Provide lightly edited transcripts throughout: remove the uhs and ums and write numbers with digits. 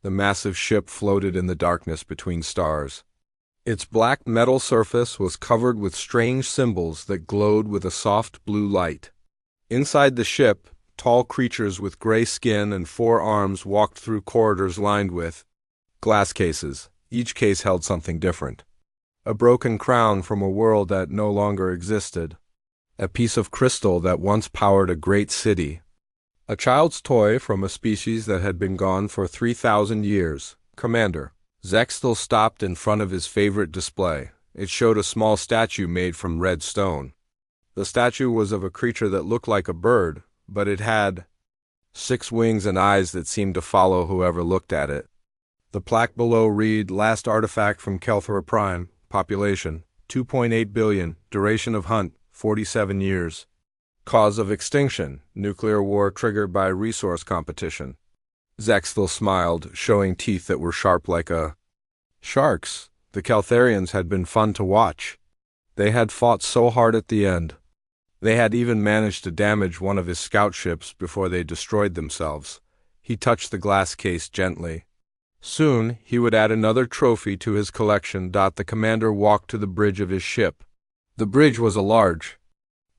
The massive ship floated in the darkness between stars. Its black metal surface was covered with strange symbols that glowed with a soft blue light. Inside the ship, tall creatures with gray skin and 4 arms walked through corridors lined with glass cases. Each case held something different. A broken crown from a world that no longer existed. A piece of crystal that once powered a great city. A child's toy from a species that had been gone for 3,000 years. Commander. Zextal stopped in front of his favorite display. It showed a small statue made from red stone. The statue was of a creature that looked like a bird, but it had 6 wings and eyes that seemed to follow whoever looked at it. The plaque below read, Last artifact from Kelthra Prime, population, 2.8 billion, duration of hunt, 47 years. Cause of extinction, nuclear war triggered by resource competition. Zextal smiled, showing teeth that were sharp like a shark's. The Keltharians had been fun to watch. They had fought so hard at the end. They had even managed to damage one of his scout ships before they destroyed themselves. He touched the glass case gently. Soon, he would add another trophy to his collection. The commander walked to the bridge of his ship. The bridge was a large,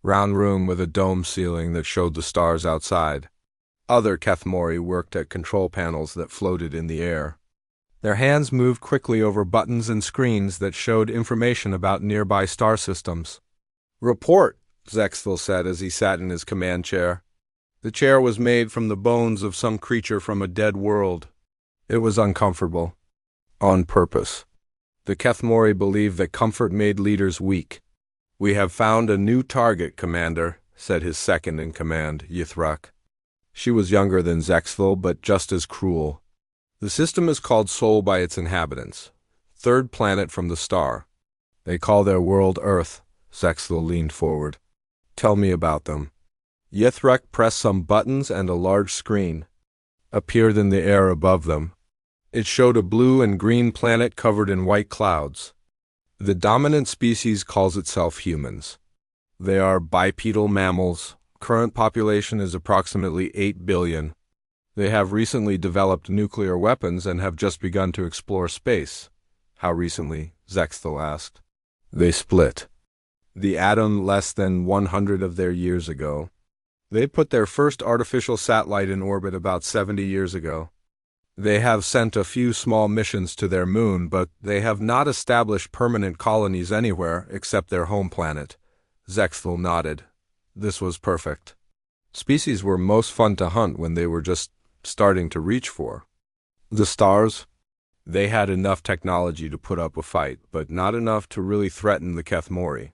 round room with a dome ceiling that showed the stars outside. Other Kethmori worked at control panels that floated in the air. Their hands moved quickly over buttons and screens that showed information about nearby star systems. Report, Zextal said as he sat in his command chair. The chair was made from the bones of some creature from a dead world. It was uncomfortable. On purpose. The Kethmori believed that comfort made leaders weak. We have found a new target, Commander, said his second-in-command, Yithrak. She was younger than Zextal, but just as cruel. The system is called Sol by its inhabitants. 3rd planet from the star. They call their world Earth. Zextal leaned forward. Tell me about them. Yithrak pressed some buttons and a large screen appeared in the air above them. It showed a blue and green planet covered in white clouds. The dominant species calls itself humans. They are bipedal mammals. Current population is approximately 8 billion. They have recently developed nuclear weapons and have just begun to explore space. How recently? Zextal asked. They split. The atom less than 100 of their years ago. They put their first artificial satellite in orbit about 70 years ago. They have sent a few small missions to their moon, but they have not established permanent colonies anywhere except their home planet. Zextal nodded. This was perfect. Species were most fun to hunt when they were just starting to reach for. The stars? They had enough technology to put up a fight, but not enough to really threaten the Kethmori.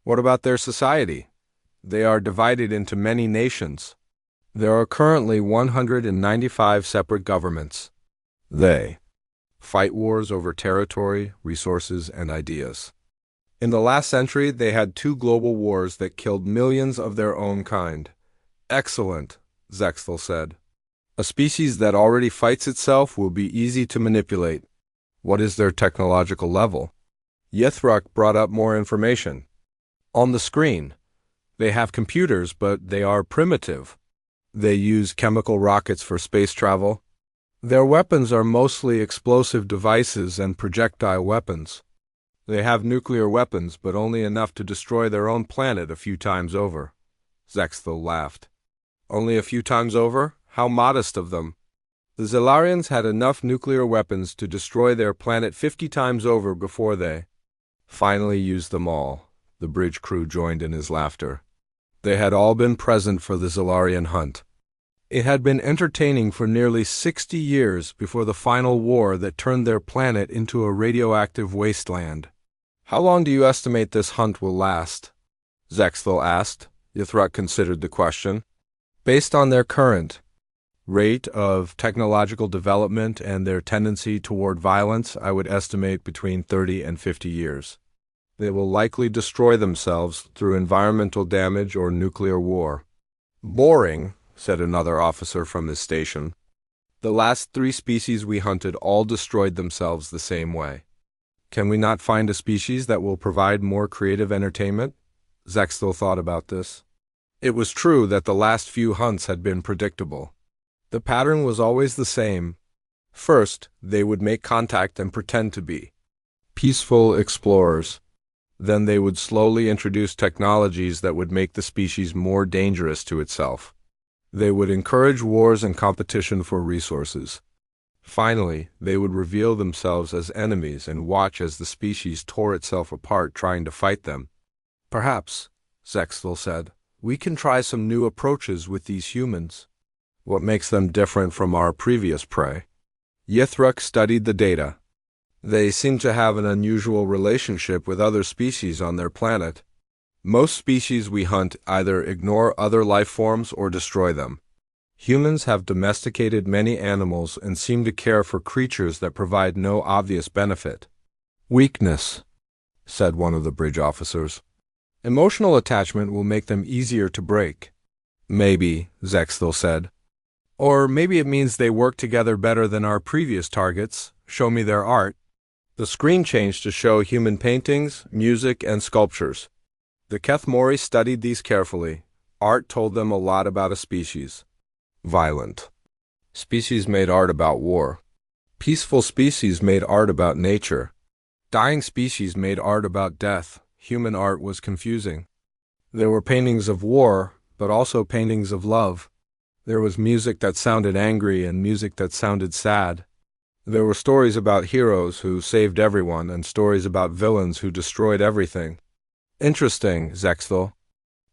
What about their society? They are divided into many nations. There are currently 195 separate governments. They fight wars over territory, resources, and ideas. In the last century, they had 2 global wars that killed millions of their own kind. Excellent, Zextal said. A species that already fights itself will be easy to manipulate. What is their technological level? Yithrak brought up more information. On the screen, they have computers, but they are primitive. They use chemical rockets for space travel. Their weapons are mostly explosive devices and projectile weapons. They have nuclear weapons, but only enough to destroy their own planet a few times over. Zextal laughed. Only a few times over? How modest of them. The Zilarians had enough nuclear weapons to destroy their planet 50 times over before they finally used them all. The bridge crew joined in his laughter. They had all been present for the Zilarian hunt. It had been entertaining for nearly 60 years before the final war that turned their planet into a radioactive wasteland. How long do you estimate this hunt will last? Zextal asked. Yithrak considered the question. Based on their current rate of technological development and their tendency toward violence, I would estimate between 30 and 50 years. They will likely destroy themselves through environmental damage or nuclear war. Boring, said another officer from his station. The last 3 species we hunted all destroyed themselves the same way. Can we not find a species that will provide more creative entertainment? Zextal thought about this. It was true that the last few hunts had been predictable. The pattern was always the same. First, they would make contact and pretend to be peaceful explorers. Then they would slowly introduce technologies that would make the species more dangerous to itself. They would encourage wars and competition for resources. Finally, they would reveal themselves as enemies and watch as the species tore itself apart trying to fight them. Perhaps, Zexthel said, we can try some new approaches with these humans. What makes them different from our previous prey? Yithruk studied the data. They seem to have an unusual relationship with other species on their planet. Most species we hunt either ignore other life forms or destroy them. Humans have domesticated many animals and seem to care for creatures that provide no obvious benefit. Weakness, said one of the bridge officers. Emotional attachment will make them easier to break. Maybe, Zexthel said. Or maybe it means they work together better than our previous targets. Show me their art. The screen changed to show human paintings, music, and sculptures. The Kethmori studied these carefully. Art told them a lot about a species. Violent species made art about war. Peaceful species made art about nature. Dying species made art about death. Human art was confusing. There were paintings of war, but also paintings of love. There was music that sounded angry and music that sounded sad. There were stories about heroes who saved everyone and stories about villains who destroyed everything. Interesting, Zexthel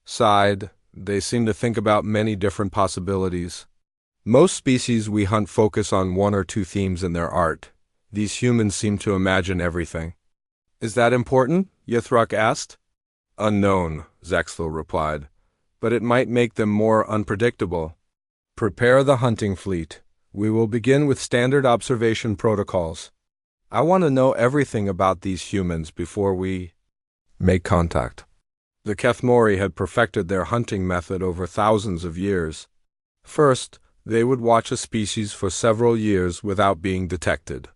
sighed. They seem to think about many different possibilities. Most species we hunt focus on one or two themes in their art. These humans seem to imagine everything. Is that important? Yithruk asked. Unknown, Zexthel replied, but it might make them more unpredictable. Prepare the hunting fleet. We will begin with standard observation protocols. I want to know everything about these humans before we make contact. The Kethmori had perfected their hunting method over thousands of years. First, they would watch a species for several years without being detected.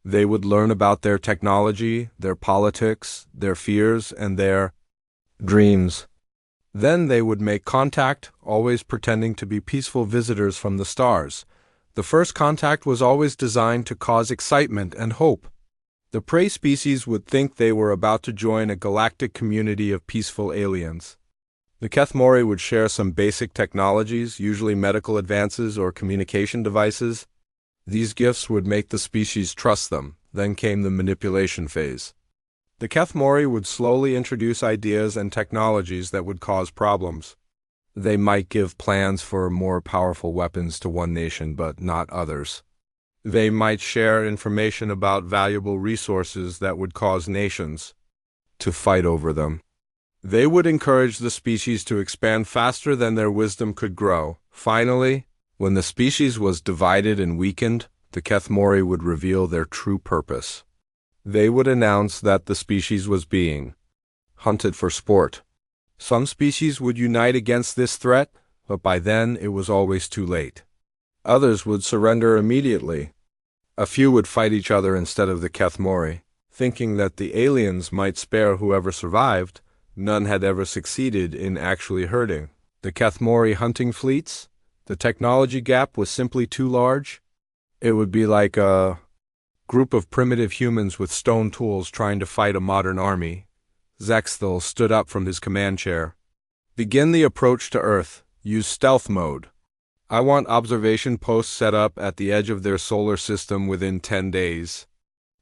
They would learn about their technology, their politics, their fears, and their dreams. Then they would make contact, always pretending to be peaceful visitors from the stars. The first contact was always designed to cause excitement and hope. The prey species would think they were about to join a galactic community of peaceful aliens. The Kethmori would share some basic technologies, usually medical advances or communication devices. These gifts would make the species trust them. Then came the manipulation phase. The Kethmori would slowly introduce ideas and technologies that would cause problems. They might give plans for more powerful weapons to one nation, but not others. They might share information about valuable resources that would cause nations to fight over them. They would encourage the species to expand faster than their wisdom could grow. Finally, when the species was divided and weakened, the Kethmori would reveal their true purpose. They would announce that the species was being hunted for sport. Some species would unite against this threat, but by then it was always too late. Others would surrender immediately. A few would fight each other instead of the Kethmori, thinking that the aliens might spare whoever survived. None had ever succeeded in actually hurting the Kethmori hunting fleets. The technology gap was simply too large. It would be like a group of primitive humans with stone tools trying to fight a modern army. Zexthel stood up from his command chair. Begin the approach to Earth. Use stealth mode. I want observation posts set up at the edge of their solar system within 10 days.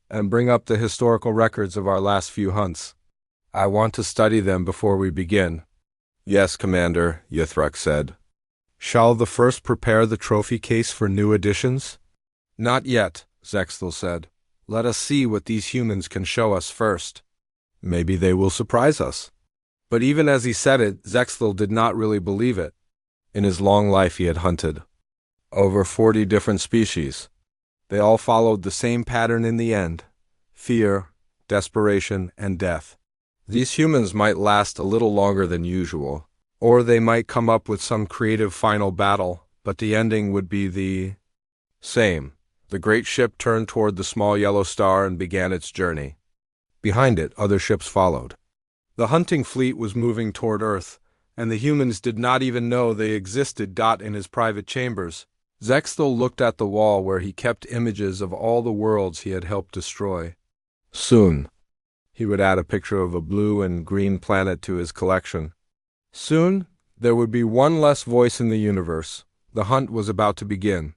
And bring up the historical records of our last few hunts. I want to study them before we begin. Yes, Commander, Yithruk said. Shall the first prepare the trophy case for new additions? Not yet, Zexthel said. Let us see what these humans can show us first. Maybe they will surprise us. But even as he said it, Zexthel did not really believe it. In his long life he had hunted over 40 different species. They all followed the same pattern in the end: fear, desperation, and death. These humans might last a little longer than usual, or they might come up with some creative final battle, but the ending would be the same. The great ship turned toward the small yellow star and began its journey. Behind it, other ships followed. The hunting fleet was moving toward Earth, and the humans did not even know they existed. In his private chambers, Zexthel looked at the wall where he kept images of all the worlds he had helped destroy. Soon, he would add a picture of a blue and green planet to his collection. Soon, there would be one less voice in the universe. The hunt was about to begin.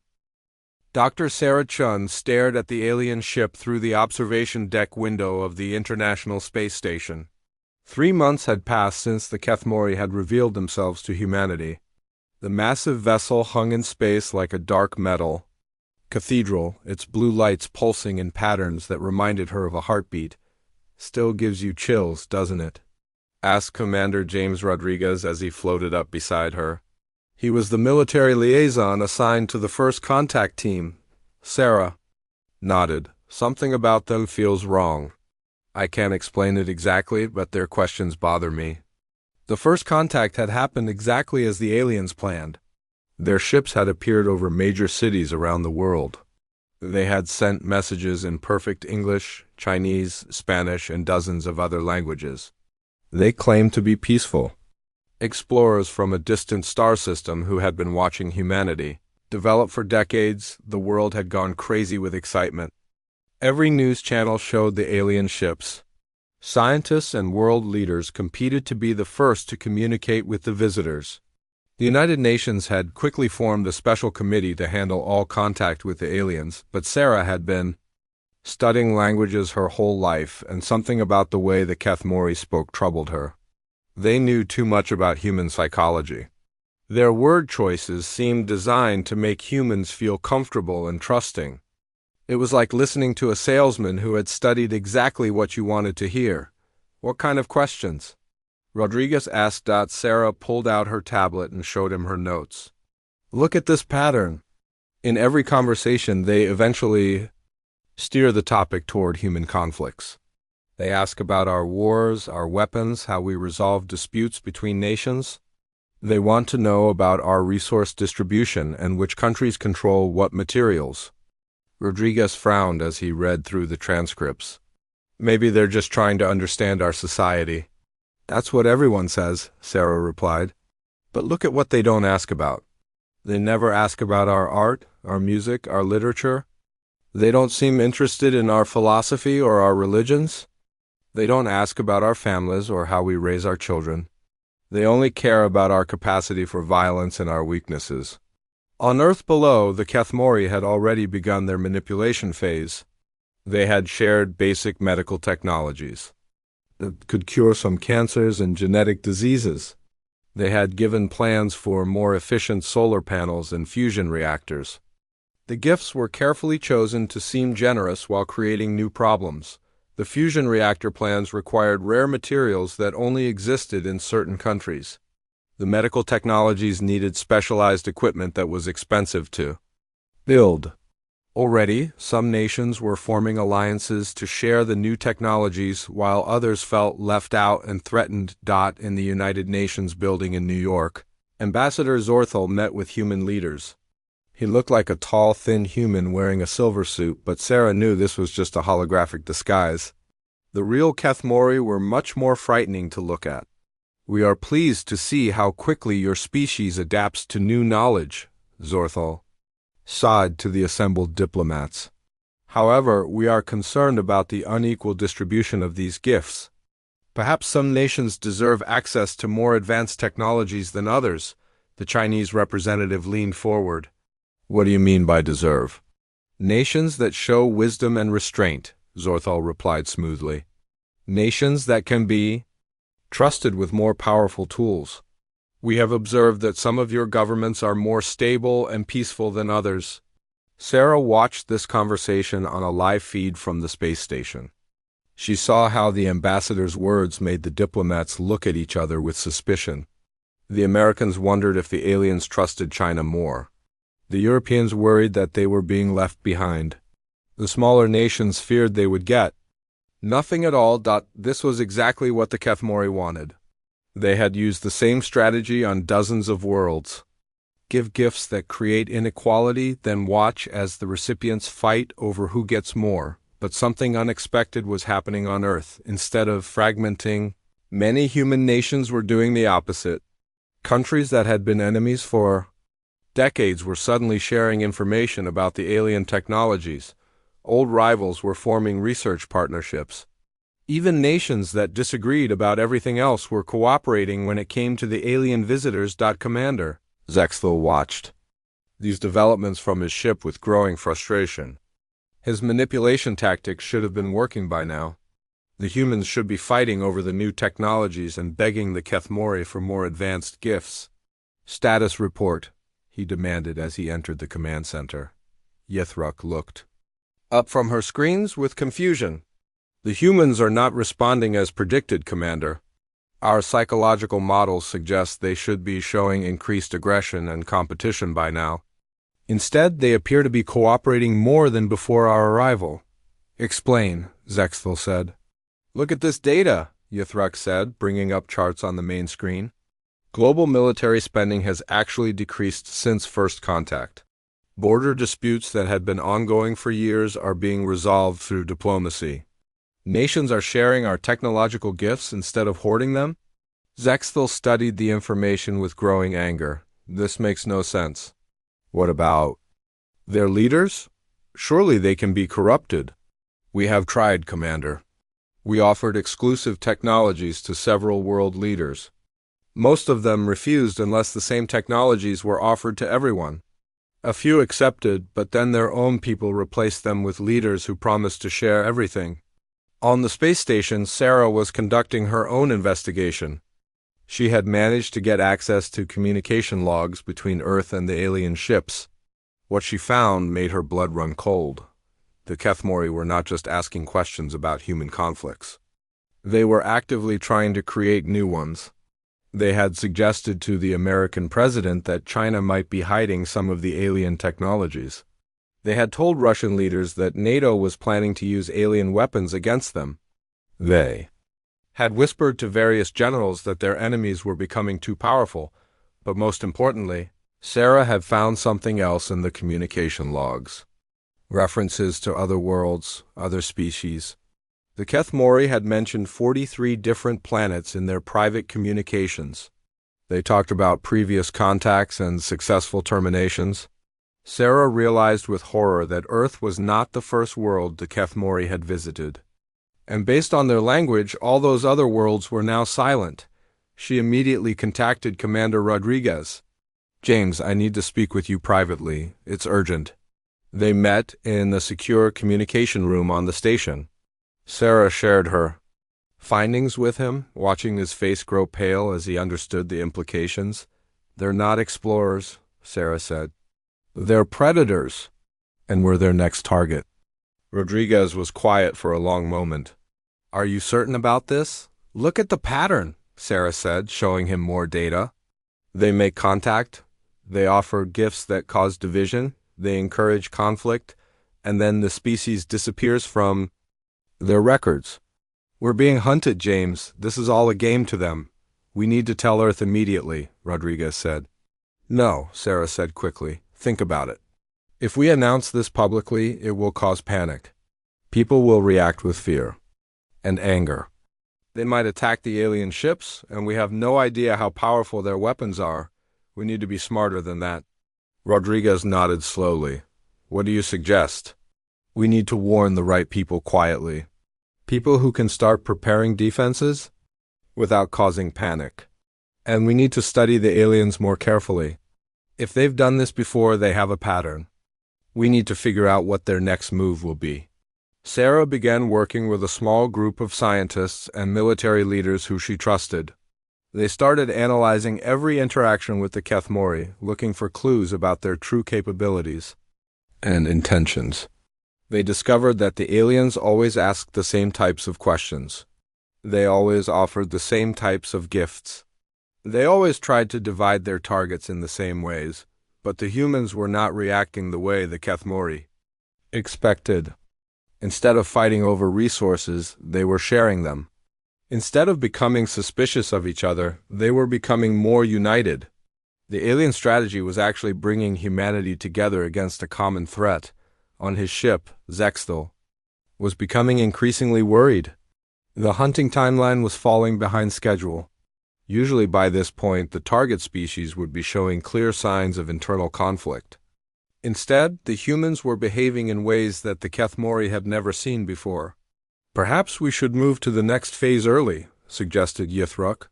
Dr. Sarah Chun stared at the alien ship through the observation deck window of the International Space Station. 3 months had passed since the Kethmori had revealed themselves to humanity. The massive vessel hung in space like a dark metal cathedral, its blue lights pulsing in patterns that reminded her of a heartbeat. Still gives you chills, doesn't it? Asked Commander James Rodriguez as he floated up beside her. He was the military liaison assigned to the first contact team. Sarah nodded. Something about them feels wrong. I can't explain it exactly, but their questions bother me. The first contact had happened exactly as the aliens planned. Their ships had appeared over major cities around the world. They had sent messages in perfect English, Chinese, Spanish, and dozens of other languages. They claimed to be peaceful. Explorers from a distant star system who had been watching humanity. Developed for decades, the world had gone crazy with excitement. Every news channel showed the alien ships. Scientists and world leaders competed to be the first to communicate with the visitors. The United Nations had quickly formed a special committee to handle all contact with the aliens, but Sarah had been studying languages her whole life, and something about the way the Kethmori spoke troubled her. They knew too much about human psychology. Their word choices seemed designed to make humans feel comfortable and trusting. It was like listening to a salesman who had studied exactly what you wanted to hear. What kind of questions? Rodriguez asked. Sarah pulled out her tablet and showed him her notes. Look at this pattern. In every conversation, they eventually steer the topic toward human conflicts. They ask about our wars, our weapons, how we resolve disputes between nations. They want to know about our resource distribution and which countries control what materials. Rodriguez frowned as he read through the transcripts. Maybe they're just trying to understand our society. That's what everyone says, Sarah replied. But look at what they don't ask about. They never ask about our art, our music, our literature. They don't seem interested in our philosophy or our religions. They don't ask about our families or how we raise our children. They only care about our capacity for violence and our weaknesses. On Earth below, the Kethmori had already begun their manipulation phase. They had shared basic medical technologies that could cure some cancers and genetic diseases. They had given plans for more efficient solar panels and fusion reactors. The gifts were carefully chosen to seem generous while creating new problems. The fusion reactor plans required rare materials that only existed in certain countries. The medical technologies needed specialized equipment that was expensive to build. Already, some nations were forming alliances to share the new technologies while others felt left out and threatened. In the United Nations building in New York, Ambassador Zorthel met with human leaders. He looked like a tall, thin human wearing a silver suit, but Sarah knew this was just a holographic disguise. The real Kethmori were much more frightening to look at. We are pleased to see how quickly your species adapts to new knowledge, Zorthel sighed to the assembled diplomats. However, we are concerned about the unequal distribution of these gifts. Perhaps some nations deserve access to more advanced technologies than others. The Chinese representative leaned forward. What do you mean by deserve? Nations that show wisdom and restraint, Zorthal replied smoothly. Nations that can be trusted with more powerful tools. We have observed that some of your governments are more stable and peaceful than others. Sarah watched this conversation on a live feed from the space station. She saw how the ambassador's words made the diplomats look at each other with suspicion. The Americans wondered if the aliens trusted China more. The Europeans worried that they were being left behind. The smaller nations feared they would get nothing at all. This was exactly what the Kethmori wanted. They had used the same strategy on dozens of worlds. Give gifts that create inequality, then watch as the recipients fight over who gets more. But something unexpected was happening on Earth. Instead of fragmenting, many human nations were doing the opposite. Countries that had been enemies for Decades were suddenly sharing information about the alien technologies. Old rivals were forming research partnerships. Even nations that disagreed about everything else were cooperating when it came to the alien visitors. Commander Zexthel watched these developments from his ship with growing frustration. His manipulation tactics should have been working by now. The humans should be fighting over the new technologies and begging the Kethmori for more advanced gifts. Status report, he demanded as he entered the command center. Yithruk looked up from her screens with confusion. The humans are not responding as predicted, Commander. Our psychological models suggest they should be showing increased aggression and competition by now. Instead, they appear to be cooperating more than before our arrival. Explain, Zexthel said. Look at this data, Yithruk said, bringing up charts on the main screen. Global military spending has actually decreased since first contact. Border disputes that had been ongoing for years are being resolved through diplomacy. Nations are sharing our technological gifts instead of hoarding them? Zexthel studied the information with growing anger. This makes no sense. What about their leaders? Surely they can be corrupted. We have tried, Commander. We offered exclusive technologies to several world leaders. Most of them refused unless the same technologies were offered to everyone. A few accepted, but then their own people replaced them with leaders who promised to share everything. On the space station, Sarah was conducting her own investigation. She had managed to get access to communication logs between Earth and the alien ships. What she found made her blood run cold. The Kethmori were not just asking questions about human conflicts. They were actively trying to create new ones. They had suggested to the American president that China might be hiding some of the alien technologies. They had told Russian leaders that NATO was planning to use alien weapons against them. They had whispered to various generals that their enemies were becoming too powerful, but most importantly, Sarah had found something else in the communication logs. References to other worlds, other species. The Kethmori had mentioned 43 different planets in their private communications. They talked about previous contacts and successful terminations. Sarah realized with horror that Earth was not the first world the Kethmori had visited. And based on their language, all those other worlds were now silent. She immediately contacted Commander Rodriguez. James, I need to speak with you privately. It's urgent. They met in the secure communication room on the station. Sarah shared her findings with him, watching his face grow pale as he understood the implications. They're not explorers, Sarah said. They're predators, and we're their next target. Rodriguez was quiet for a long moment. Are you certain about this? Look at the pattern, Sarah said, showing him more data. They make contact. They offer gifts that cause division. They encourage conflict. And then the species disappears from their records. We're being hunted, James. This is all a game to them. We need to tell Earth immediately, Rodriguez said. No, Sarah said quickly. Think about it. If we announce this publicly, it will cause panic. People will react with fear and anger. They might attack the alien ships, and we have no idea how powerful their weapons are. We need to be smarter than that. Rodriguez nodded slowly. What do you suggest? We need to warn the right people quietly. People who can start preparing defenses without causing panic. And we need to study the aliens more carefully. If they've done this before, they have a pattern. We need to figure out what their next move will be. Sarah began working with a small group of scientists and military leaders who she trusted. They started analyzing every interaction with the Kethmori, looking for clues about their true capabilities and intentions. They discovered that the aliens always asked the same types of questions. They always offered the same types of gifts. They always tried to divide their targets in the same ways, but the humans were not reacting the way the Kethmori expected. Instead of fighting over resources, they were sharing them. Instead of becoming suspicious of each other, they were becoming more united. The alien strategy was actually bringing humanity together against a common threat. On his ship, Zexthel was becoming increasingly worried. The hunting timeline was falling behind schedule. Usually by this point, the target species would be showing clear signs of internal conflict. Instead, the humans were behaving in ways that the Kethmori had never seen before. "Perhaps we should move to the next phase early," suggested Yithruk.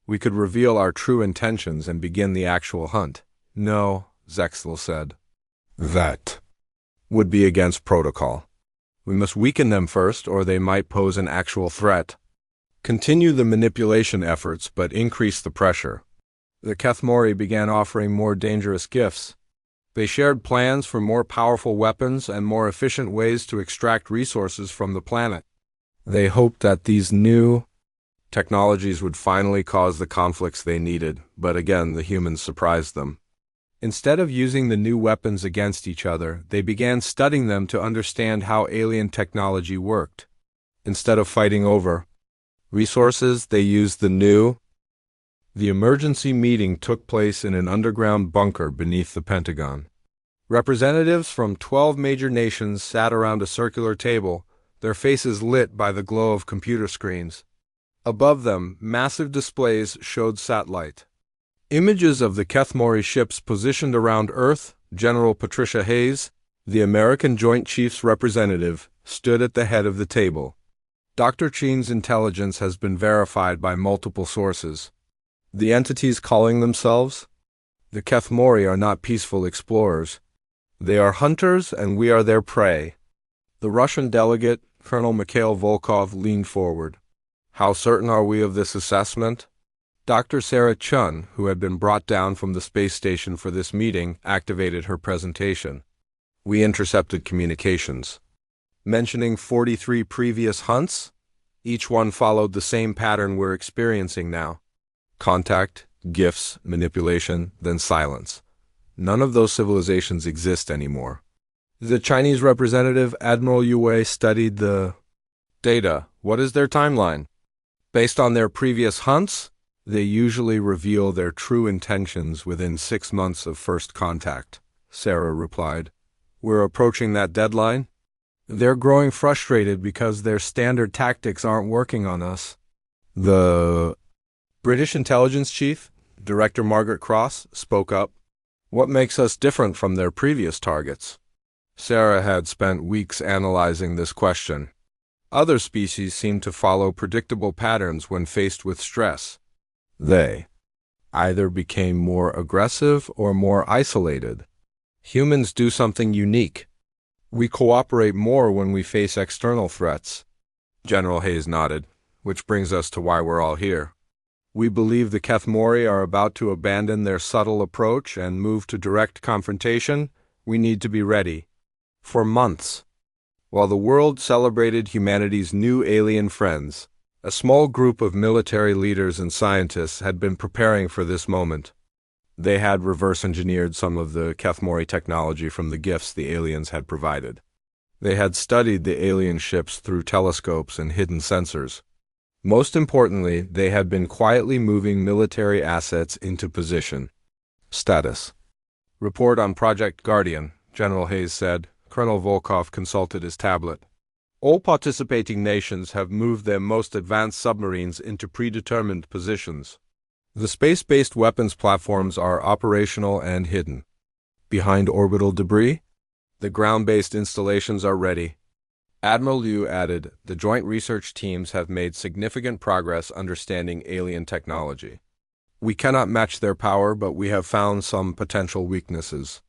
"We could reveal our true intentions and begin the actual hunt." "No," Zexel said. "That would be against protocol. We must weaken them first, or they might pose an actual threat. Continue the manipulation efforts, but increase the pressure." The Kethmori began offering more dangerous gifts. They shared plans for more powerful weapons and more efficient ways to extract resources from the planet. They hoped that these new technologies would finally cause the conflicts they needed, but again, the humans surprised them. Instead of using the new weapons against each other, they began studying them to understand how alien technology worked. Instead of fighting over resources, they used The emergency meeting took place in an underground bunker beneath the Pentagon. Representatives from 12 major nations sat around a circular table, their faces lit by the glow of computer screens. Above them, massive displays showed satellite images of the Kethmori ships positioned around Earth. General Patricia Hayes, the American Joint Chiefs representative, stood at the head of the table. Dr. Chen's intelligence has been verified by multiple sources. The entities calling themselves the Kethmori are not peaceful explorers. They are hunters, and we are their prey. The Russian delegate, Colonel Mikhail Volkov, leaned forward. "How certain are we of this assessment?" Dr. Sarah Chun, who had been brought down from the space station for this meeting, activated her presentation. "We intercepted communications mentioning 43 previous hunts. Each one followed the same pattern we're experiencing now. Contact, gifts, manipulation, then silence. None of those civilizations exist anymore." The Chinese representative, Admiral Yue, studied the data. "What is their timeline?" "Based on their previous hunts, they usually reveal their true intentions within 6 months of first contact," Sarah replied. "We're approaching that deadline. They're growing frustrated because their standard tactics aren't working on us." The British intelligence chief, Director Margaret Cross, spoke up. "What makes us different from their previous targets?" Sarah had spent weeks analyzing this question. Other species seemed to follow predictable patterns when faced with stress. They either became more aggressive or more isolated. Humans do something unique. We cooperate more when we face external threats. General Hayes nodded, "Which brings us to why we're all here. We believe the Kethmori are about to abandon their subtle approach and move to direct confrontation. We need to be ready." For months, while the world celebrated humanity's new alien friends, a small group of military leaders and scientists had been preparing for this moment. They had reverse-engineered some of the Kethmori technology from the gifts the aliens had provided. They had studied the alien ships through telescopes and hidden sensors. Most importantly, they had been quietly moving military assets into position. Status. "Report on Project Guardian," General Hayes said. Colonel Volkov consulted his tablet. "All participating nations have moved their most advanced submarines into predetermined positions. The space-based weapons platforms are operational and hidden. Behind orbital debris, the ground-based installations are ready." Admiral Liu added, "The joint research teams have made significant progress understanding alien technology. We cannot match their power, but we have found some potential weaknesses."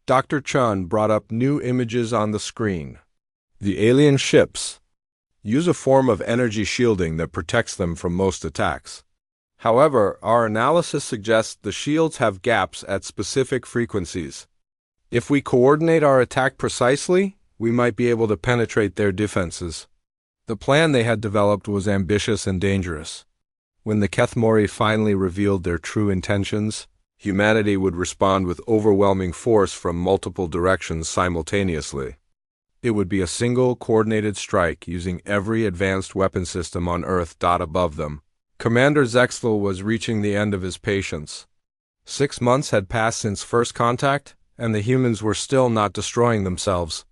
Dr. Chun brought up new images on the screen. The alien ships use a form of energy shielding that protects them from most attacks. However, our analysis suggests the shields have gaps at specific frequencies. If we coordinate our attack precisely, we might be able to penetrate their defenses. The plan they had developed was ambitious and dangerous. When the Kethmori finally revealed their true intentions, humanity would respond with overwhelming force from multiple directions simultaneously. It would be a single, coordinated strike using every advanced weapon system on Earth above them. Commander Zexel was reaching the end of his patience. 6 months had passed since first contact, and the humans were still not destroying themselves.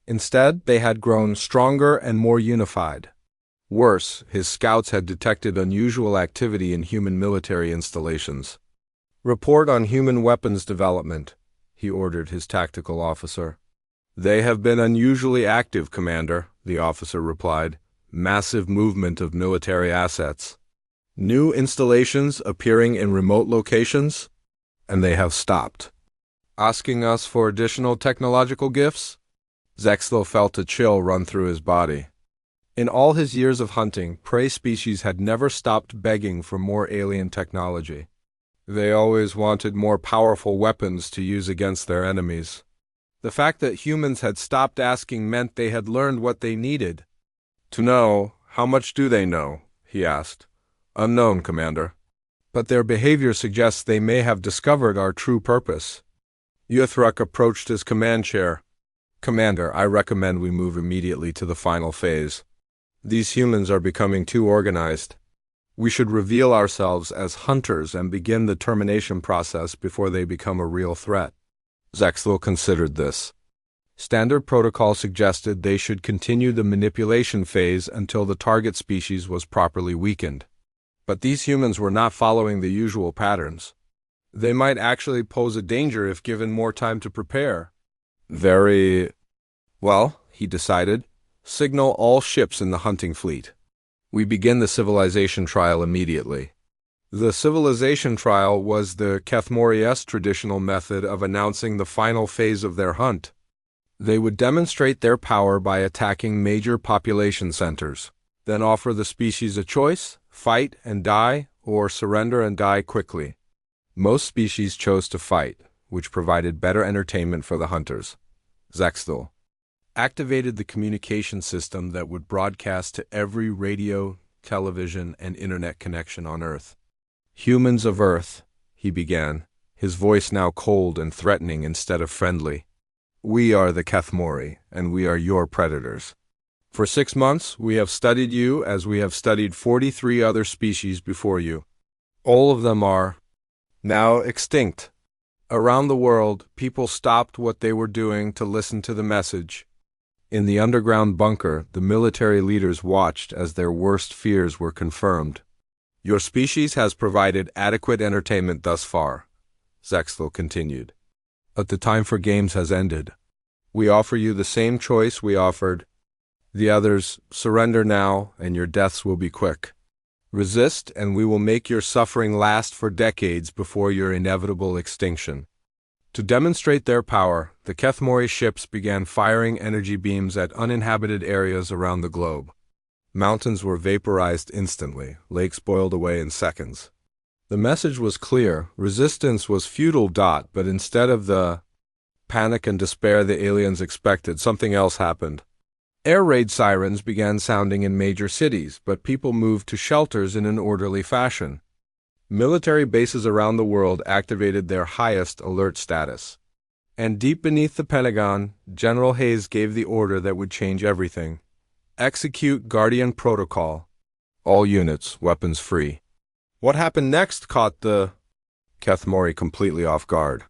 Instead, they had grown stronger and more unified. Worse, his scouts had detected unusual activity in human military installations. "Report on human weapons development," he ordered his tactical officer. "They have been unusually active, Commander," the officer replied. "Massive movement of military assets. New installations appearing in remote locations, and they have stopped. Asking us for additional technological gifts?" Zexthel felt a chill run through his body. In all his years of hunting, prey species had never stopped begging for more alien technology. They always wanted more powerful weapons to use against their enemies. The fact that humans had stopped asking meant they had learned what they needed. "To know, how much do they know?" he asked. "Unknown, Commander. But their behavior suggests they may have discovered our true purpose." Yuthruk approached his command chair. "Commander, I recommend we move immediately to the final phase. These humans are becoming too organized. We should reveal ourselves as hunters and begin the termination process before they become a real threat." Zexthel considered this. Standard protocol suggested they should continue the manipulation phase until the target species was properly weakened. But these humans were not following the usual patterns. They might actually pose a danger if given more time to prepare. Very well, he decided. Signal all ships in the hunting fleet. We begin the civilization trial immediately. The civilization trial was the Kethmori's traditional method of announcing the final phase of their hunt. They would demonstrate their power by attacking major population centers, then offer the species a choice: fight and die, or surrender and die quickly. Most species chose to fight, which provided better entertainment for the hunters. Zexthel activated the communication system that would broadcast to every radio, television, and internet connection on Earth. "Humans of Earth," he began, his voice now cold and threatening instead of friendly. "We are the Kethmori, and we are your predators. For 6 months, we have studied you as we have studied 43 other species before you. All of them are now extinct. Around the world, people stopped what they were doing to listen to the message. In the underground bunker, the military leaders watched as their worst fears were confirmed. Your species has provided adequate entertainment thus far," Zexthel continued. "But the time for games has ended. We offer you the same choice we offered the others: surrender now, and your deaths will be quick. Resist, and we will make your suffering last for decades before your inevitable extinction." To demonstrate their power, the Kethmori ships began firing energy beams at uninhabited areas around the globe. Mountains were vaporized instantly, lakes boiled away in seconds. The message was clear: resistance was futile. But instead of the panic and despair the aliens expected, something else happened. Air raid sirens began sounding in major cities, but people moved to shelters in an orderly fashion. Military bases around the world activated their highest alert status. And deep beneath the Pentagon, General Hayes gave the order that would change everything. "Execute Guardian Protocol. All units, weapons free." What happened next caught the Kethmori completely off guard.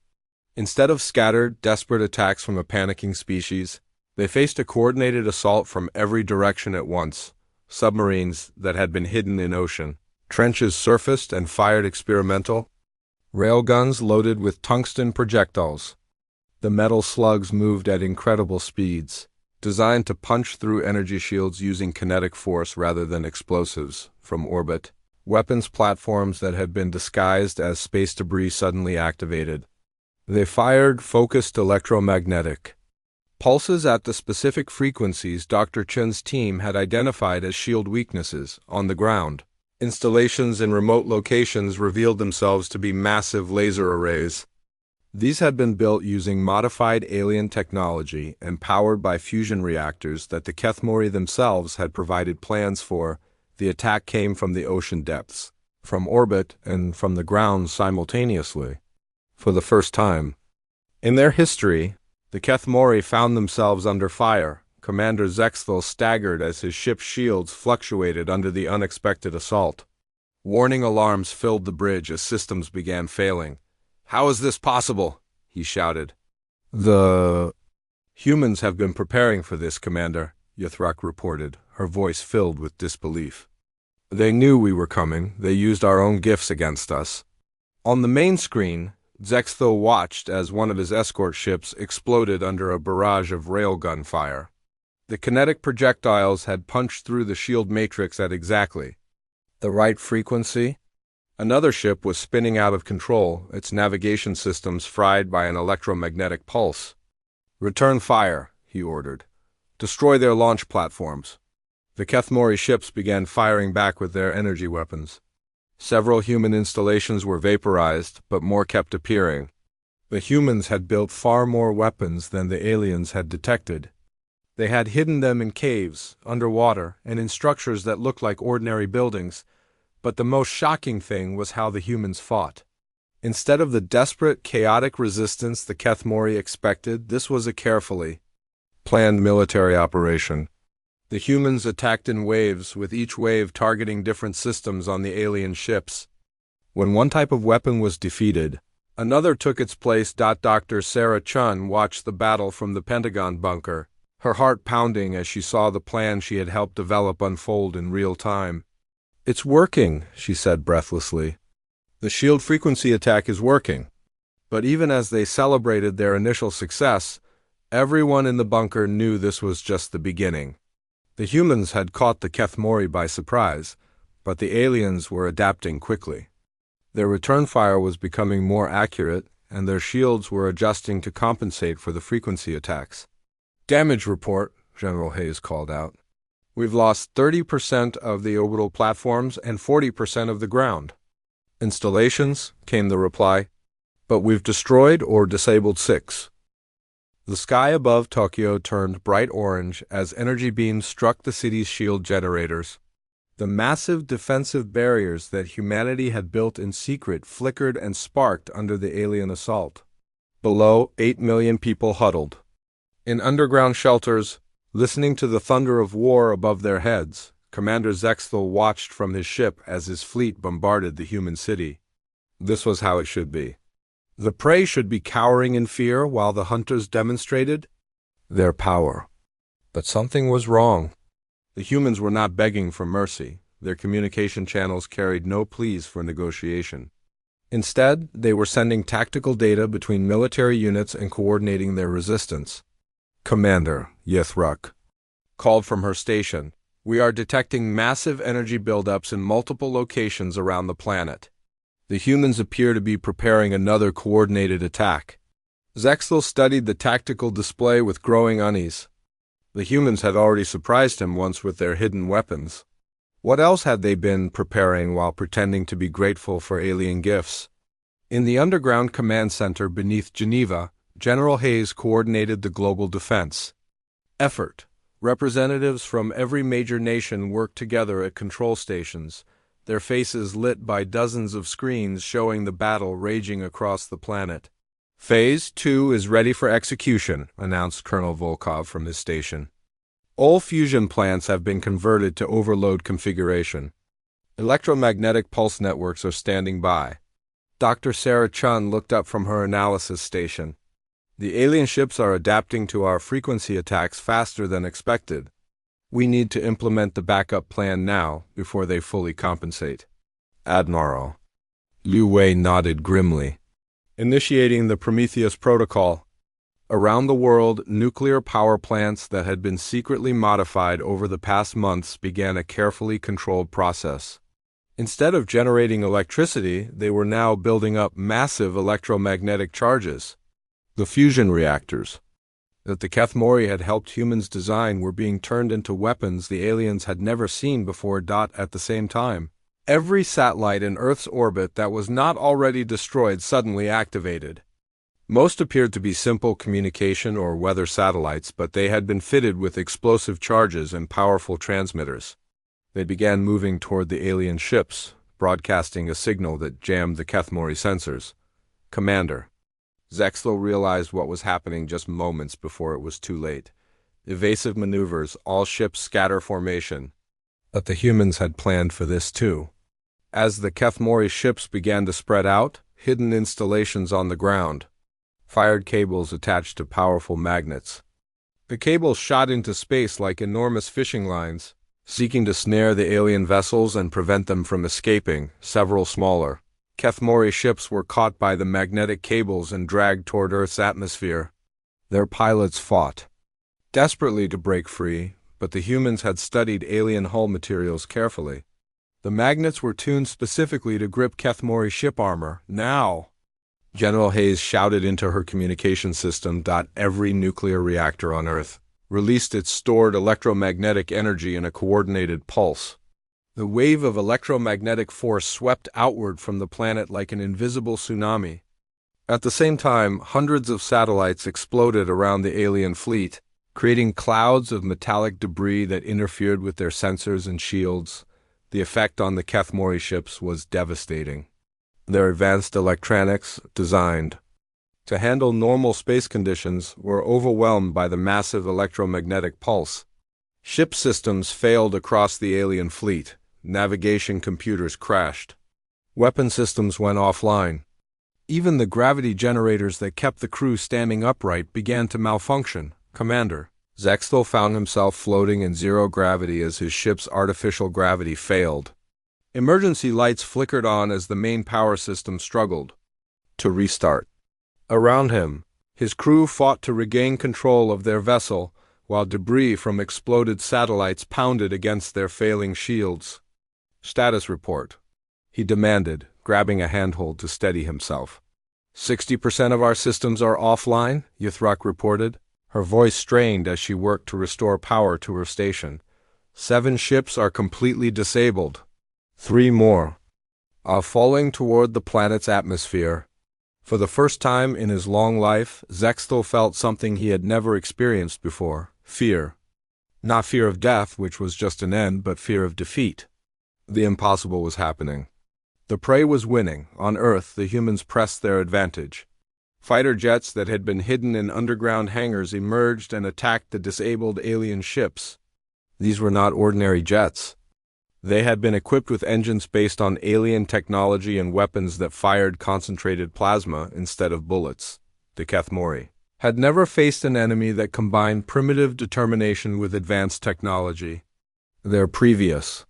Instead of scattered, desperate attacks from a panicking species, they faced a coordinated assault from every direction at once. Submarines that had been hidden in ocean, trenches surfaced and fired experimental railguns loaded with tungsten projectiles. The metal slugs moved at incredible speeds, designed to punch through energy shields using kinetic force rather than explosives from orbit. Weapons platforms that had been disguised as space debris suddenly activated. They fired focused electromagnetic pulses at the specific frequencies Dr. Chen's team had identified as shield weaknesses on the ground. Installations in remote locations revealed themselves to be massive laser arrays. These had been built using modified alien technology and powered by fusion reactors that the Kethmori themselves had provided plans for. The attack came from the ocean depths, from orbit, and from the ground simultaneously. For the first time in their history, the Kethmori found themselves under fire. Commander Zexthel staggered as his ship's shields fluctuated under the unexpected assault. Warning alarms filled the bridge as systems began failing. "How is this possible?" he shouted. "The humans have been preparing for this, Commander," Ythrak reported, her voice filled with disbelief. They knew we were coming. They used our own gifts against us. On the main screen, Zexthel watched as one of his escort ships exploded under a barrage of railgun fire. The kinetic projectiles had punched through the shield matrix at exactly the right frequency. Another ship was spinning out of control, its navigation systems fried by an electromagnetic pulse. "Return fire," he ordered. "Destroy their launch platforms." The Kethmori ships began firing back with their energy weapons. Several human installations were vaporized, but more kept appearing. The humans had built far more weapons than the aliens had detected. They had hidden them in caves, underwater, and in structures that looked like ordinary buildings, but the most shocking thing was how the humans fought. Instead of the desperate, chaotic resistance the Kethmori expected, this was a carefully planned military operation. The humans attacked in waves, with each wave targeting different systems on the alien ships. When one type of weapon was defeated, another took its place. Dr. Sarah Chun watched the battle from the Pentagon bunker, her heart pounding as she saw the plan she had helped develop unfold in real time. "It's working," she said breathlessly. "The shield frequency attack is working." But even as they celebrated their initial success, everyone in the bunker knew this was just the beginning. The humans had caught the Kethmori by surprise, but the aliens were adapting quickly. Their return fire was becoming more accurate, and their shields were adjusting to compensate for the frequency attacks. "Damage report," General Hayes called out. "We've lost 30% of the orbital platforms and 40% of the ground." "Installations," came the reply, "but we've destroyed or disabled 6. The sky above Tokyo turned bright orange as energy beams struck the city's shield generators. The massive defensive barriers that humanity had built in secret flickered and sparked under the alien assault. Below, 8 million people huddled in underground shelters, listening to the thunder of war above their heads. Commander Zexthel watched from his ship as his fleet bombarded the human city. This was how it should be. The prey should be cowering in fear while the hunters demonstrated their power. But something was wrong. The humans were not begging for mercy. Their communication channels carried no pleas for negotiation. Instead, they were sending tactical data between military units and coordinating their resistance. "Commander," Ythrak called from her station, "we are detecting massive energy buildups in multiple locations around the planet. The humans appear to be preparing another coordinated attack." Zexthel studied the tactical display with growing unease. The humans had already surprised him once with their hidden weapons. What else had they been preparing while pretending to be grateful for alien gifts? In the underground command center beneath Geneva, General Hayes coordinated the global defense effort. Representatives from every major nation worked together at control stations, their faces lit by dozens of screens showing the battle raging across the planet. "Phase 2 is ready for execution," announced Colonel Volkov from his station. "All fusion plants have been converted to overload configuration. Electromagnetic pulse networks are standing by." Dr. Sarah Chun looked up from her analysis station. "The alien ships are adapting to our frequency attacks faster than expected. We need to implement the backup plan now, before they fully compensate." "Admiral." Liu Wei nodded grimly. "Initiating the Prometheus Protocol." Around the world, nuclear power plants that had been secretly modified over the past months began a carefully controlled process. Instead of generating electricity, they were now building up massive electromagnetic charges. The fusion reactors that the Kethmori had helped humans design were being turned into weapons the aliens had never seen before. At the same time, every satellite in Earth's orbit that was not already destroyed suddenly activated. Most appeared to be simple communication or weather satellites, but they had been fitted with explosive charges and powerful transmitters. They began moving toward the alien ships, broadcasting a signal that jammed the Kethmori sensors. "Commander." Zexthel realized what was happening just moments before it was too late. Evasive maneuvers, all ships scatter formation. But the humans had planned for this too. As the Kethmori ships began to spread out, hidden installations on the ground, fired cables attached to powerful magnets. The cables shot into space like enormous fishing lines, seeking to snare the alien vessels and prevent them from escaping. Several smaller Kethmori ships were caught by the magnetic cables and dragged toward Earth's atmosphere. Their pilots fought desperately to break free, but the humans had studied alien hull materials carefully. The magnets were tuned specifically to grip Kethmori ship armor. Now, General Hayes shouted into her communication system. Every nuclear reactor on Earth released its stored electromagnetic energy in a coordinated pulse. The wave of electromagnetic force swept outward from the planet like an invisible tsunami. At the same time, hundreds of satellites exploded around the alien fleet, creating clouds of metallic debris that interfered with their sensors and shields. The effect on the Kethmori ships was devastating. Their advanced electronics, designed to handle normal space conditions, were overwhelmed by the massive electromagnetic pulse. Ship systems failed across the alien fleet. Navigation computers crashed. Weapon systems went offline. Even the gravity generators that kept the crew standing upright began to malfunction. Commander Zextel found himself floating in zero gravity as his ship's artificial gravity failed. Emergency lights flickered on as the main power system struggled to restart. Around him, his crew fought to regain control of their vessel, while debris from exploded satellites pounded against their failing shields. Status report, he demanded, grabbing a handhold to steady himself. 60% of our systems are offline, Ythrak reported, her voice strained as she worked to restore power to her station. 7 ships are completely disabled. 3 more are falling toward the planet's atmosphere. For the first time in his long life, Zextel felt something he had never experienced before: fear. Not fear of death, which was just an end, but fear of defeat. The impossible was happening. The prey was winning. On Earth, the humans pressed their advantage. Fighter jets that had been hidden in underground hangars emerged and attacked the disabled alien ships. These were not ordinary jets. They had been equipped with engines based on alien technology and weapons that fired concentrated plasma instead of bullets. The Kethmori had never faced an enemy that combined primitive determination with advanced technology. Their previous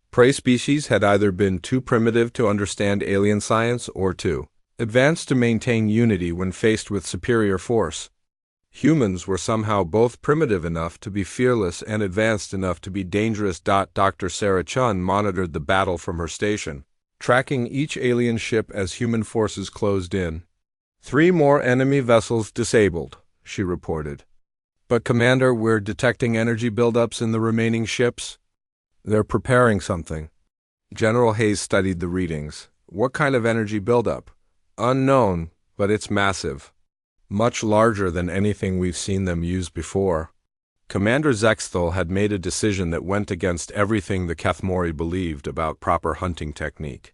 prey species had either been too primitive to understand alien science or too advanced to maintain unity when faced with superior force. Humans were somehow both primitive enough to be fearless and advanced enough to be dangerous. Dr. Sarah Chun monitored the battle from her station, tracking each alien ship as human forces closed in. 3 more enemy vessels disabled, she reported. But Commander, we're detecting energy buildups in the remaining ships. They're preparing something. General Hayes studied the readings. What kind of energy buildup? Unknown, but it's massive. Much larger than anything we've seen them use before. Commander Zextel had made a decision that went against everything the Kethmori believed about proper hunting technique.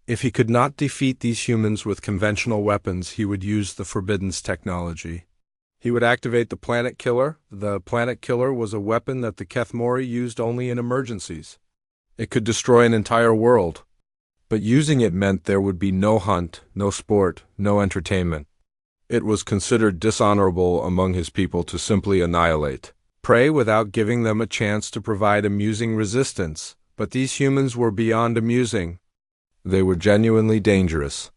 If he could not defeat these humans with conventional weapons, he would use the Forbidden's technology. He would activate the Planet Killer. The Planet Killer was a weapon that the Kethmori used only in emergencies. It could destroy an entire world. But using it meant there would be no hunt, no sport, no entertainment. It was considered dishonorable among his people to simply annihilate prey without giving them a chance to provide amusing resistance. But these humans were beyond amusing. They were genuinely dangerous.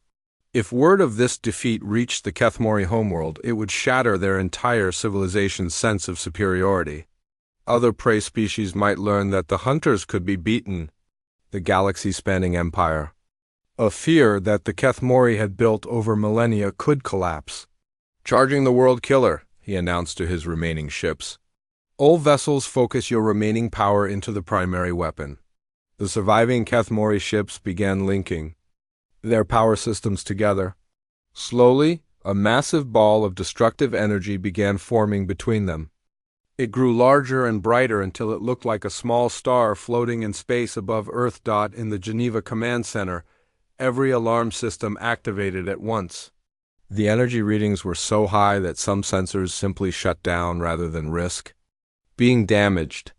If word of this defeat reached the Kethmori homeworld, it would shatter their entire civilization's sense of superiority. Other prey species might learn that the hunters could be beaten. The galaxy-spanning empire. A fear that the Kethmori had built over millennia could collapse. Charging the World Killer, he announced to his remaining ships. All vessels, focus your remaining power into the primary weapon. The surviving Kethmori ships began linking their power systems together. Slowly, a massive ball of destructive energy began forming between them. It grew larger and brighter until it looked like a small star floating in space above Earth. In the Geneva Command Center, every alarm system activated at once. The energy readings were so high that some sensors simply shut down rather than risk being damaged.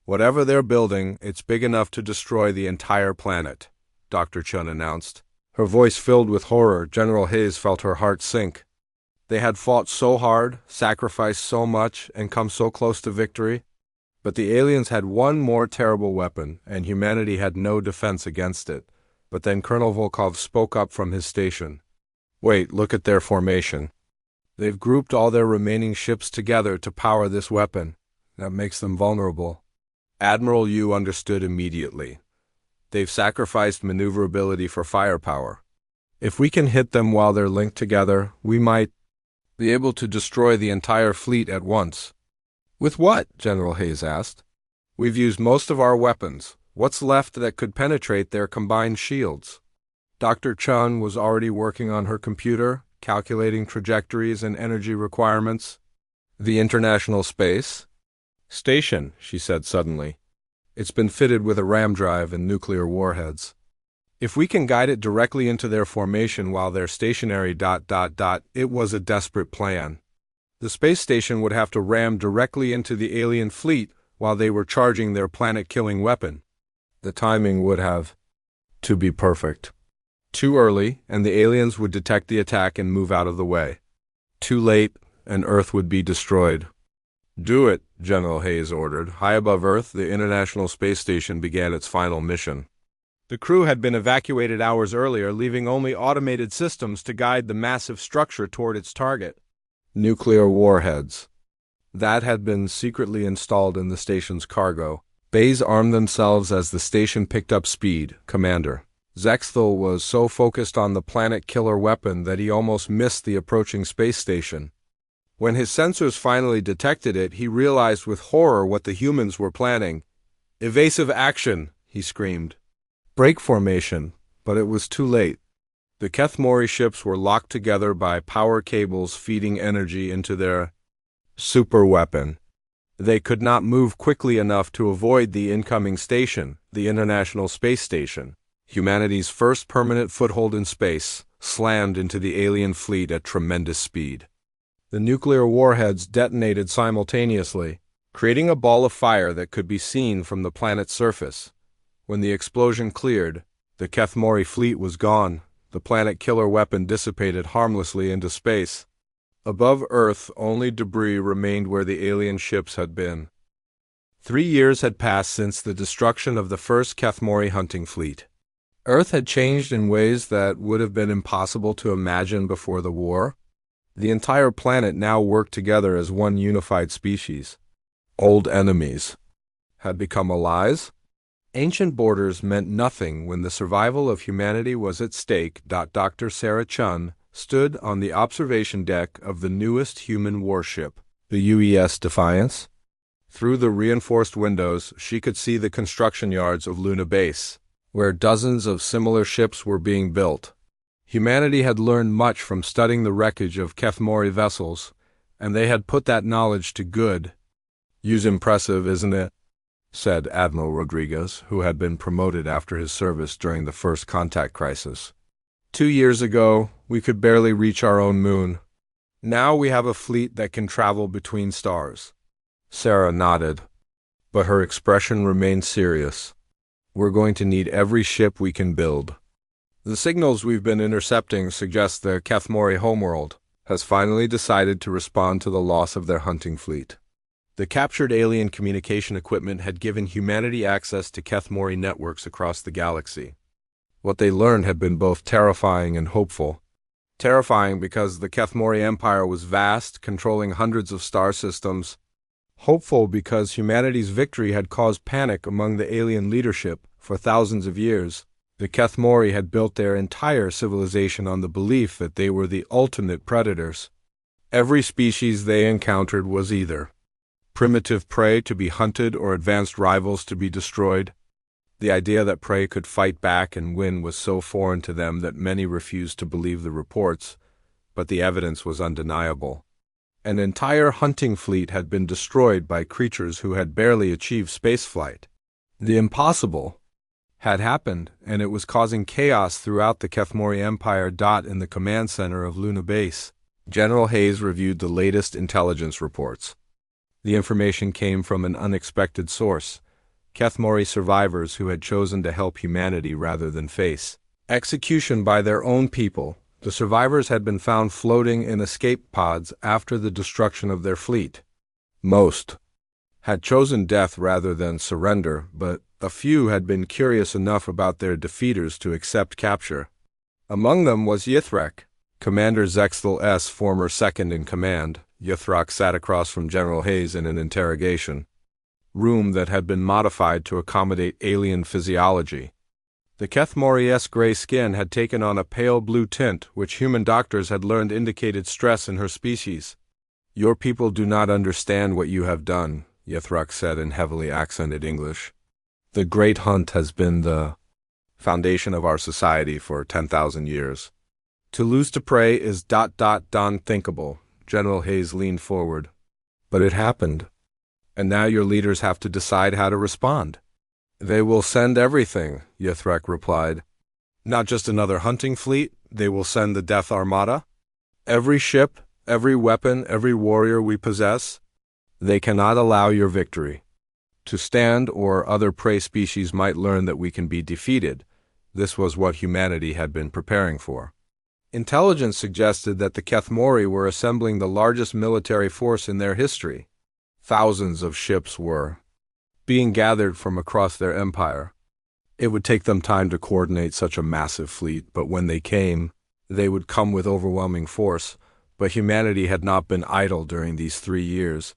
Whatever they're building, it's big enough to destroy the entire planet, Dr. Chun announced. Her voice filled with horror. General Hayes felt her heart sink. They had fought so hard, sacrificed so much, and come so close to victory. But the aliens had one more terrible weapon, and humanity had no defense against it. But then Colonel Volkov spoke up from his station. "Wait, look at their formation. They've grouped all their remaining ships together to power this weapon. That makes them vulnerable." Admiral Yu understood immediately. They've sacrificed maneuverability for firepower. If we can hit them while they're linked together, we might be able to destroy the entire fleet at once. "With what?" General Hayes asked. "We've used most of our weapons. What's left that could penetrate their combined shields?" Dr. Chun was already working on her computer, calculating trajectories and energy requirements. "The International Space Station," she said suddenly. "It's been fitted with a RAM drive and nuclear warheads. If we can guide it directly into their formation while they're stationary... It was a desperate plan. The space station would have to ram directly into the alien fleet while they were charging their planet-killing weapon. The timing would have to be perfect. Too early, and the aliens would detect the attack and move out of the way. Too late, and Earth would be destroyed. "Do it," General Hayes ordered. High above Earth, the International Space Station began its final mission. The crew had been evacuated hours earlier, leaving only automated systems to guide the massive structure toward its target. Nuclear warheads. That had been secretly installed in the station's cargo. Bays armed themselves as the station picked up speed. Commander Zexthal was so focused on the planet-killer weapon that he almost missed the approaching space station. When his sensors finally detected it, he realized with horror what the humans were planning. "Evasive action!" he screamed. "Break formation," but it was too late. The Kethmori ships were locked together by power cables feeding energy into their superweapon. They could not move quickly enough to avoid the incoming station, the International Space Station. Humanity's first permanent foothold in space slammed into the alien fleet at tremendous speed. The nuclear warheads detonated simultaneously, creating a ball of fire that could be seen from the planet's surface. When the explosion cleared, the Kethmori fleet was gone. The planet-killer weapon dissipated harmlessly into space. Above Earth, only debris remained where the alien ships had been. 3 years had passed since the destruction of the first Kethmori hunting fleet. Earth had changed in ways that would have been impossible to imagine before the war. The entire planet now worked together as one unified species. Old enemies had become allies. Ancient borders meant nothing when the survival of humanity was at stake. Dr. Sarah Chun stood on the observation deck of the newest human warship, the UES Defiance. Through the reinforced windows, she could see the construction yards of Luna Base, where dozens of similar ships were being built. Humanity had learned much from studying the wreckage of Kethmori vessels, and they had put that knowledge to good. "You's impressive, isn't it?" said Admiral Rodriguez, who had been promoted after his service during the first contact crisis. 2 years ago, we could barely reach our own moon. Now we have a fleet that can travel between stars. Sarah nodded, but her expression remained serious. "We're going to need every ship we can build. The signals we've been intercepting suggest the Kethmori homeworld has finally decided to respond to the loss of their hunting fleet." The captured alien communication equipment had given humanity access to Kethmori networks across the galaxy. What they learned had been both terrifying and hopeful. Terrifying because the Kethmori Empire was vast, controlling hundreds of star systems. Hopeful because humanity's victory had caused panic among the alien leadership for thousands of years. The Kethmori had built their entire civilization on the belief that they were the ultimate predators. Every species they encountered was either primitive prey to be hunted or advanced rivals to be destroyed. The idea that prey could fight back and win was so foreign to them that many refused to believe the reports, but the evidence was undeniable. An entire hunting fleet had been destroyed by creatures who had barely achieved spaceflight. The impossible had happened, and it was causing chaos throughout the Kethmori Empire. In the command center of Luna Base, General Hayes reviewed the latest intelligence reports. The information came from an unexpected source: Kethmori survivors who had chosen to help humanity rather than face execution by their own people. The survivors had been found floating in escape pods after the destruction of their fleet. Most had chosen death rather than surrender, but a few had been curious enough about their defeaters to accept capture. Among them was Yithrek, Commander Zexthal former second-in-command. Yithrek sat across from General Hayes in an interrogation room that had been modified to accommodate alien physiology. The Kethmori's gray skin had taken on a pale blue tint, which human doctors had learned indicated stress in her species. "Your people do not understand what you have done," Yithrek said in heavily accented English. "The Great Hunt has been the foundation of our society for 10,000 years. To lose to prey is unthinkable." General Hayes leaned forward. "But it happened. And now your leaders have to decide how to respond." "They will send everything," Yithrek replied. "Not just another hunting fleet, they will send the Death Armada. Every ship, every weapon, every warrior we possess. They cannot allow your victory to stand, or other prey species might learn that we can be defeated." This was what humanity had been preparing for. Intelligence suggested that the Kethmori were assembling the largest military force in their history. Thousands of ships were being gathered from across their empire. It would take them time to coordinate such a massive fleet, but when they came, they would come with overwhelming force. But humanity had not been idle during these 3 years.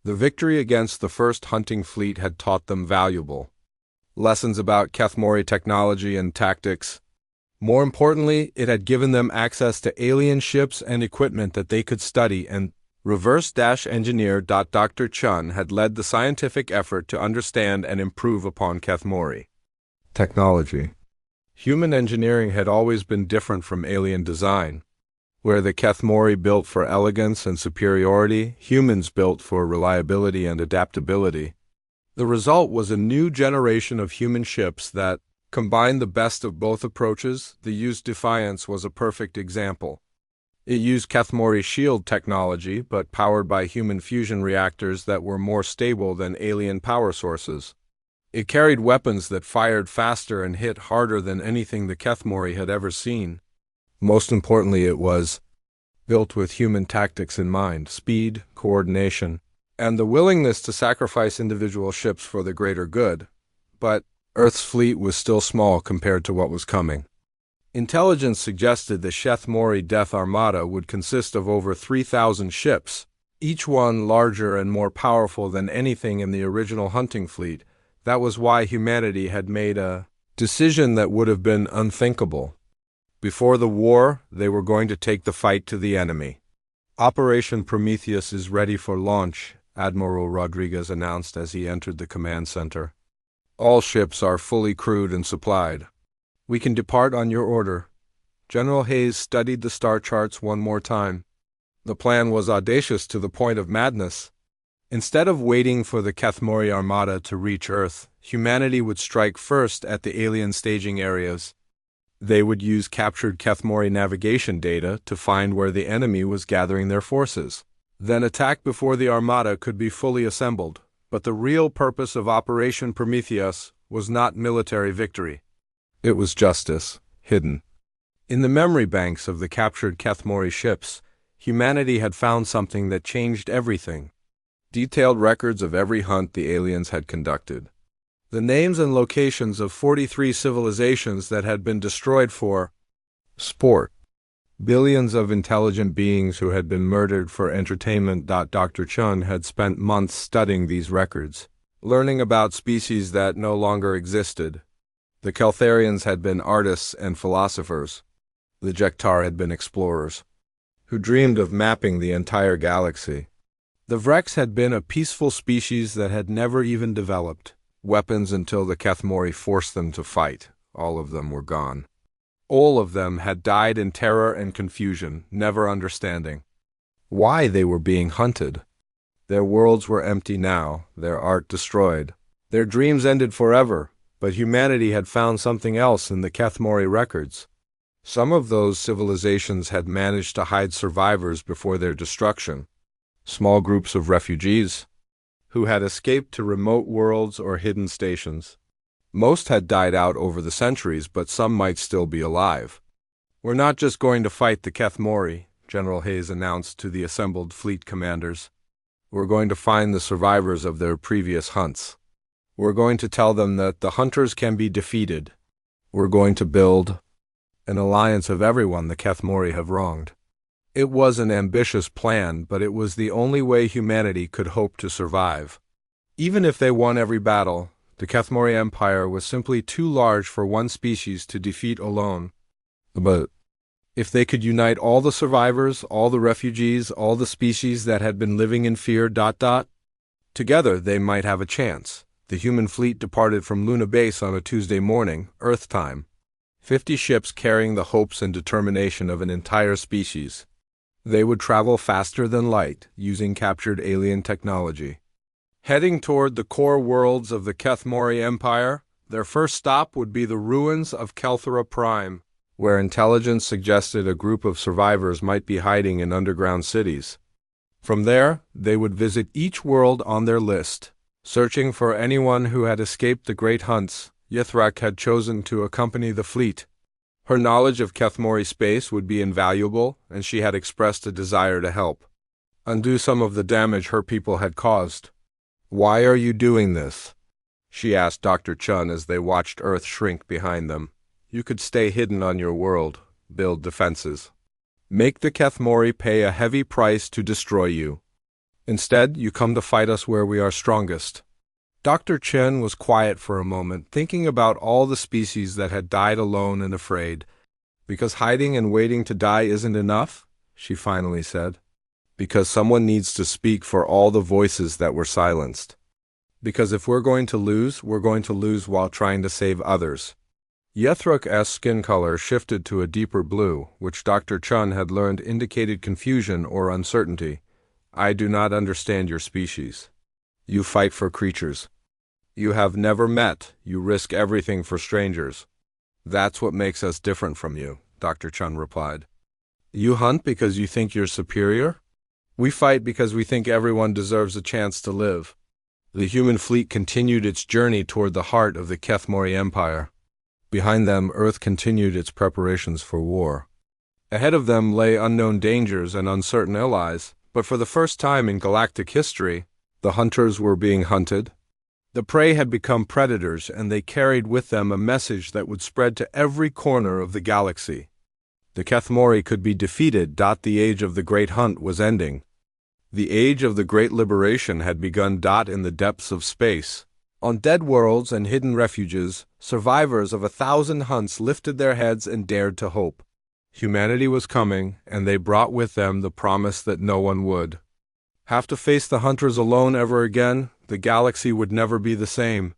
The victory against the first hunting fleet had taught them valuable lessons about Kethmori technology and tactics. More importantly, it had given them access to alien ships and equipment that they could study and reverse-engineer. Dr. Chun had led the scientific effort to understand and improve upon Kethmori technology. Human engineering had always been different from alien design. Where the Kethmori built for elegance and superiority, humans built for reliability and adaptability. The result was a new generation of human ships that combined the best of both approaches. The used Defiance was a perfect example. It used Kethmori shield technology, but powered by human fusion reactors that were more stable than alien power sources. It carried weapons that fired faster and hit harder than anything the Kethmori had ever seen. Most importantly, it was built with human tactics in mind: speed, coordination, and the willingness to sacrifice individual ships for the greater good. But Earth's fleet was still small compared to what was coming. Intelligence suggested the Kethmori Death Armada would consist of over 3,000 ships, each one larger and more powerful than anything in the original hunting fleet. That was why humanity had made a decision that would have been unthinkable. Before the war, they were going to take the fight to the enemy. "Operation Prometheus is ready for launch," Admiral Rodriguez announced as he entered the command center. "All ships are fully crewed and supplied. We can depart on your order." General Hayes studied the star charts one more time. The plan was audacious to the point of madness. Instead of waiting for the Kethmori Armada to reach Earth, humanity would strike first at the alien staging areas. They would use captured Kethmori navigation data to find where the enemy was gathering their forces, then attack before the Armada could be fully assembled. But the real purpose of Operation Prometheus was not military victory. It was justice, hidden in the memory banks of the captured Kethmori ships. Humanity had found something that changed everything: detailed records of every hunt the aliens had conducted, the names and locations of 43 civilizations that had been destroyed for sport, billions of intelligent beings who had been murdered for entertainment. Dr. Chun had spent months studying these records, learning about species that no longer existed. The Keltharians had been artists and philosophers. The Jektar had been explorers who dreamed of mapping the entire galaxy. The Vreks had been a peaceful species that had never even developed weapons until the Kethmori forced them to fight. All of them were gone. All of them had died in terror and confusion, never understanding why they were being hunted. Their worlds were empty now, their art destroyed. Their dreams ended forever, but humanity had found something else in the Kethmori records. Some of those civilizations had managed to hide survivors before their destruction. Small groups of refugees who had escaped to remote worlds or hidden stations. Most had died out over the centuries, but some might still be alive. We're not just going to fight the Kethmori, General Hayes announced to the assembled fleet commanders. We're going to find the survivors of their previous hunts. We're going to tell them that the hunters can be defeated. We're going to build an alliance of everyone the Kethmori have wronged. It was an ambitious plan, but it was the only way humanity could hope to survive. Even if they won every battle, the Kethmori Empire was simply too large for one species to defeat alone. But if they could unite all the survivors, all the refugees, all the species that had been living in fear, together they might have a chance. The human fleet departed from Luna Base on a Tuesday morning, Earth time. 50 ships carrying the hopes and determination of an entire species. They would travel faster than light, using captured alien technology. Heading toward the core worlds of the Kethmori Empire, their first stop would be the ruins of Kelthera Prime, where intelligence suggested a group of survivors might be hiding in underground cities. From there, they would visit each world on their list, searching for anyone who had escaped the great hunts. Yithrak had chosen to accompany the fleet. Her knowledge of Kethmori space would be invaluable, and she had expressed a desire to help undo some of the damage her people had caused. "Why are you doing this?" she asked Dr. Chun as they watched Earth shrink behind them. "You could stay hidden on your world, build defenses. Make the Kethmori pay a heavy price to destroy you. Instead, you come to fight us where we are strongest." Dr. Chen was quiet for a moment, thinking about all the species that had died alone and afraid. "Because hiding and waiting to die isn't enough," she finally said. "Because someone needs to speak for all the voices that were silenced. Because if we're going to lose, we're going to lose while trying to save others." Yethrak's skin color shifted to a deeper blue, which Dr. Chun had learned indicated confusion or uncertainty. "I do not understand your species. You fight for creatures you have never met. You risk everything for strangers. That's what makes us different from you," Dr. Chun replied. "You hunt because you think you're superior? We fight because we think everyone deserves a chance to live." The human fleet continued its journey toward the heart of the Kethmori Empire. Behind them, Earth continued its preparations for war. Ahead of them lay unknown dangers and uncertain allies, but for the first time in galactic history, the hunters were being hunted. The prey had become predators, and they carried with them a message that would spread to every corner of the galaxy. The Kethmori could be defeated. The age of the Great Hunt was ending. The age of the Great Liberation had begun. In the depths of space, on dead worlds and hidden refuges, survivors of 1,000 hunts lifted their heads and dared to hope. Humanity was coming, and they brought with them the promise that no one would have to face the hunters alone ever again. The galaxy would never be the same.